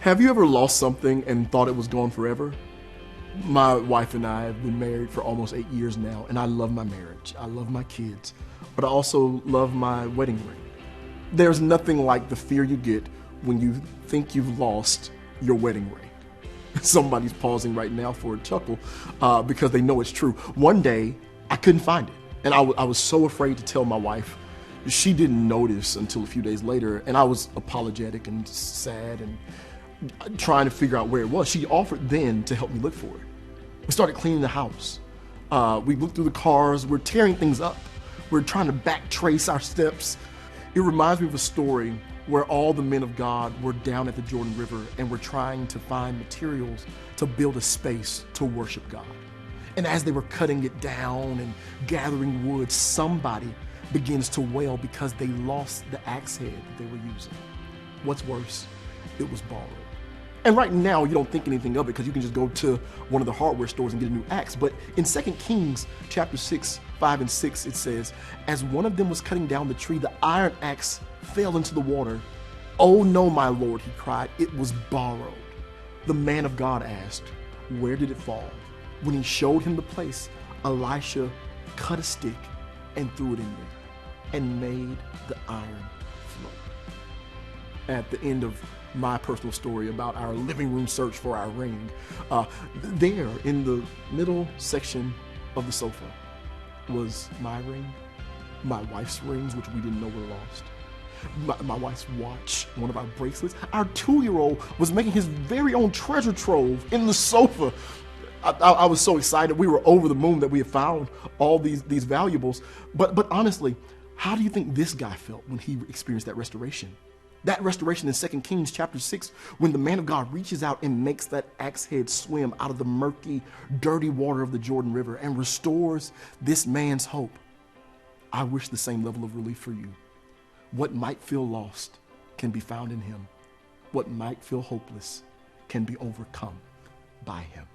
Have you ever lost something and thought it was gone forever? My wife and I have been married for almost 8 years now, and I love my marriage. I love my kids, but I also love my wedding ring. There's nothing like the fear you get when you think you've lost your wedding ring. Somebody's pausing right now for a chuckle because they know it's true. One day, I couldn't find it, and I was so afraid to tell my wife. She didn't notice until a few days later, and I was apologetic and sad and trying to figure out where it was. She offered then to help me look for it. We started cleaning the house. We looked through the cars. We're tearing things up. We're trying to backtrace our steps. It reminds me of a story where all the men of God were down at the Jordan River and were trying to find materials to build a space to worship God. And as they were cutting it down and gathering wood, somebody begins to wail because they lost the axe head that they were using. What's worse, it was borrowed. And right now, you don't think anything of it because you can just go to one of the hardware stores and get a new axe. But in 2 Kings chapter 6, 5 and 6, it says, as one of them was cutting down the tree, the iron axe fell into the water. Oh no, my lord, he cried, it was borrowed. The man of God asked, where did it fall? When he showed him the place, Elisha cut a stick and threw it in there and made the iron float. At the end of my personal story about our living room search for our ring, there in the middle section of the sofa was my ring, my wife's rings, which we didn't know were lost, my wife's watch, one of our bracelets. Our 2-year-old was making his very own treasure trove in the sofa. I was so excited. We were over the moon that we had found all these valuables. But honestly, how do you think this guy felt when he experienced that restoration? That restoration in 2 Kings chapter 6, when the man of God reaches out and makes that axe head swim out of the murky, dirty water of the Jordan River and restores this man's hope. I wish the same level of relief for you. What might feel lost can be found in him. What might feel hopeless can be overcome by him.